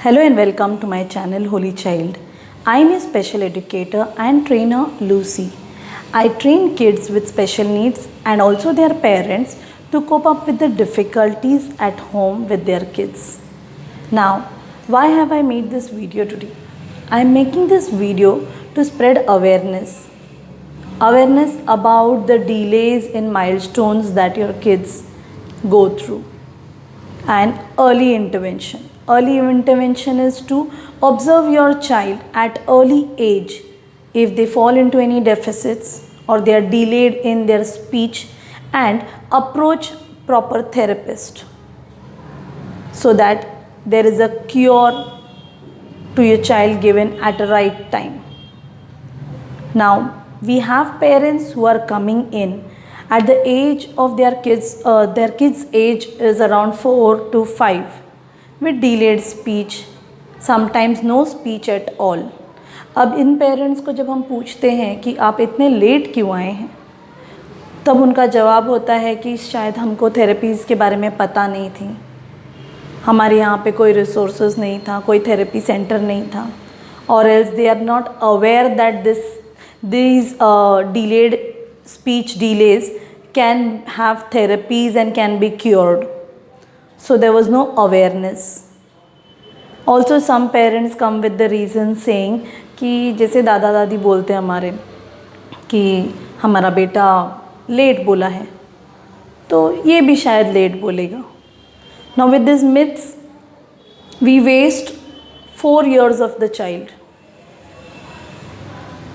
Hello and welcome to my channel Holy Child. I am a special educator and trainer Lucy. I train kids with special needs and also their parents to cope up with the difficulties at home with their kids. Now, why have I made this video today? I am making this video to spread awareness. Awareness about the delays in milestones that your kids go through and early intervention. Early intervention is to observe your child at early age if they fall into any deficits or they are delayed in their speech and approach proper therapist so that there is a cure to your child given at a right time. Now, we have parents who are coming in at the age of their kids age is around 4 to 5 with delayed speech, sometimes no speech at all. अब इन parents को जब हम पूछते हैं कि आप इतने late क्यों आए हैं, तब उनका जवाब होता है कि शायद हमको थेरेपीज़ के बारे में पता नहीं थी, हमारे यहाँ पे कोई रिसोर्सेज नहीं था, कोई थेरेपी सेंटर नहीं था, और else they are not aware that these delayed speech delays can have therapies and can be cured. So there was no awareness. Also some parents come with the reason saying कि जैसे दादा दादी बोलते हैं हमारे कि हमारा बेटा लेट बोला है, तो ये भी शायद लेट बोलेगा. Now with these myths we waste 4 years of the child.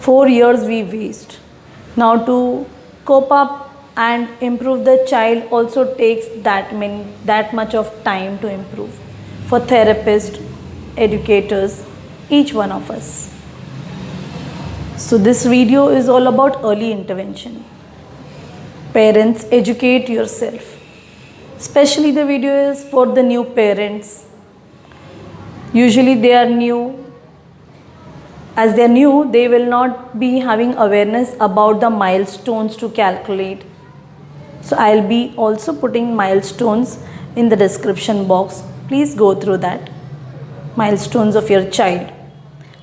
4 years we waste. Now to cope up and improve the child also takes that much of time to improve for therapists, educators, each one of us. So this video is all about early intervention. Parents, educate yourself. Especially the video is for the new parents. Usually they are new. As they are new, they will not be having awareness about the milestones to calculate. So I'll be also putting milestones in the description box. Please go through that. Milestones of your child.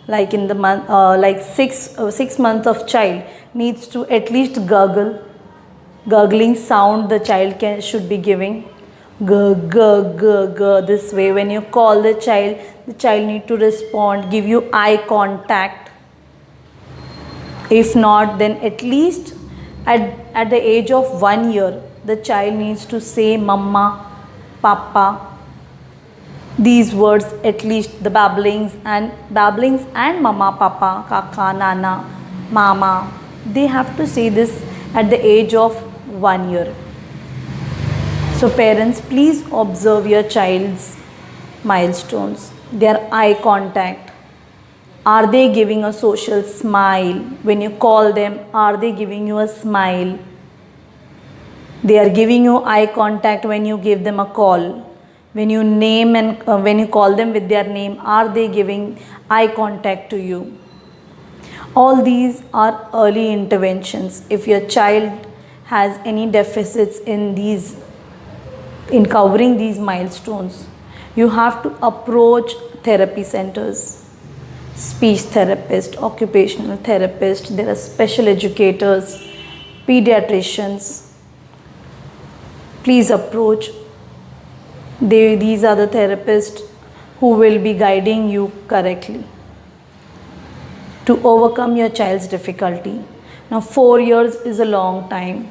Like in the month, like 6 months of child needs to at least gurgling sound the child should be giving. This way when you call the child need to respond, give you eye contact. If not, then at least at the age of 1 year the child needs to say mama, papa, these words, at least the babblings and mama, papa, kaka, nana, mama, they have to say this at the age of 1 year. So parents, please observe your child's milestones, their eye contact. Are they giving a social smile? When you call them, are they giving you a smile? They are giving you eye contact when you give them a call. When you name and when you call them with their name, are they giving eye contact to you? All these are early interventions. If your child has any deficits in covering these milestones, you have to approach therapy centers, speech therapist, occupational therapist, there are special educators, pediatricians. Please approach. These are the therapists who will be guiding you correctly to overcome your child's difficulty. Now 4 years is a long time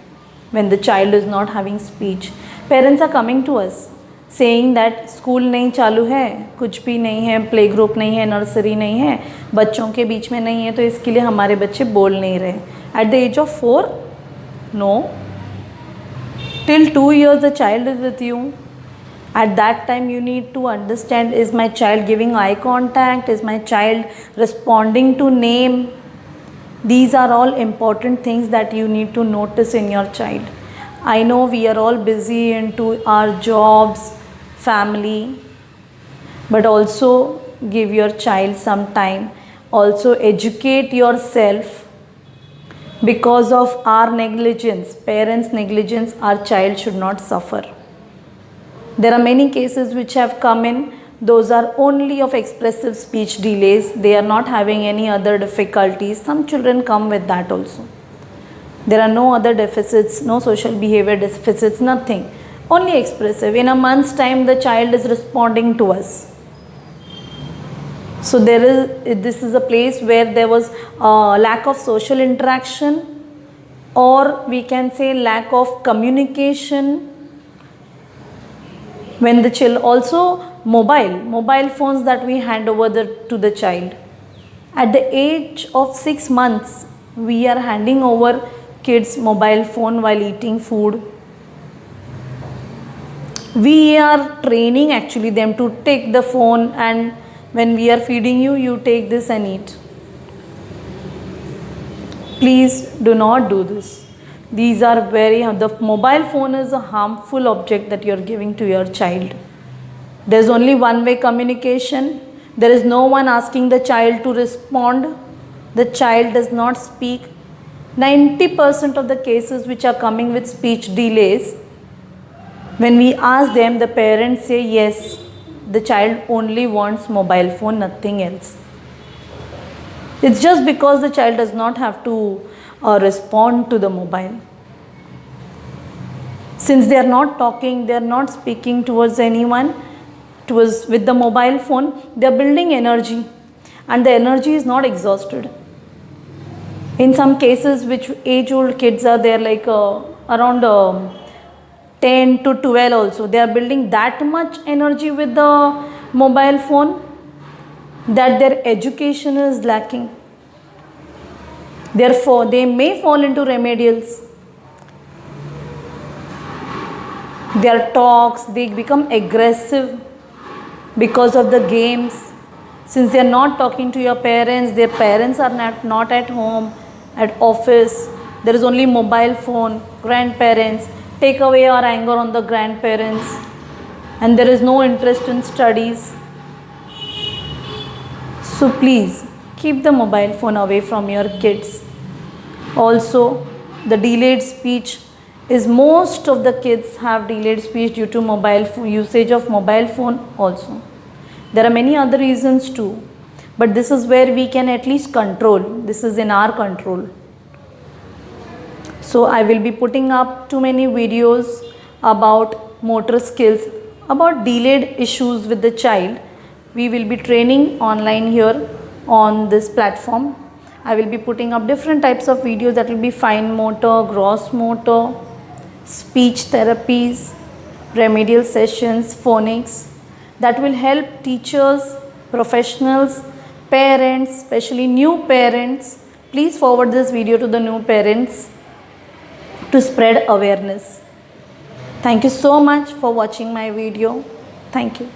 when the child is not having speech. Parents are coming to us saying that school नहीं चालू है, कुछ भी नहीं है, play group नहीं है, nursery नहीं है, बच्चों के बीच में नहीं है, तो इसके लिए हमारे बच्चे बोल नहीं रहे. At the age of 4, no. Till 2 years the child is with you. At that time you need to understand, is my child giving eye contact? Is my child responding to name? These are all important things that you need to notice in your child. I know we are all busy into our jobs, family, but also give your child some time. Also educate yourself. Because of our negligence, parents' negligence, our child should not suffer. There are many cases which have come in Those are only of expressive speech delays. They are not having any other difficulties. Some children come with that also. There are no other deficits, no social behavior deficits, nothing. Only expressive. In a month's time, the child is responding to us. So this is a place where there was lack of social interaction, or we can say lack of communication. When the child also mobile phones that we hand over to the child. At the age of 6 months, we are handing over kids mobile phone while eating food. We are training actually them to take the phone, and when we are feeding you, you take this and eat. Please do not do this. These are the mobile phone is a harmful object that you are giving to your child. There is only one way communication. There is no one asking the child to respond. The child does not speak. 90% of the cases which are coming with speech delays, when we ask them, the parents say yes, the child only wants mobile phone, nothing else. It's just because the child does not have to respond to the mobile. Since they are not talking, they are not speaking towards anyone, with the mobile phone, they are building energy, and the energy is not exhausted. In some cases, which age-old kids are there, like around 10 to 12 also, they are building that much energy with the mobile phone that their education is lacking. Therefore, they may fall into remedials. Their talks, they become aggressive because of the games. Since they are not talking to your parents, their parents are not at home, at office, there is only mobile phone, grandparents, take away our anger on the grandparents, and there is no interest in studies. So please keep the mobile phone away from your kids. Also, the delayed speech is, most of the kids have delayed speech due to usage of mobile phone also. There are many other reasons too, but this is where we can at least control. This is in our control. So I will be putting up too many videos about motor skills, about delayed issues with the child. We will be training online here on this platform. I will be putting up different types of videos that will be fine motor, gross motor, speech therapies, remedial sessions, phonics, that will help teachers, professionals, parents, especially new parents. Please forward this video to the new parents to spread awareness. Thank you so much for watching my video. Thank you.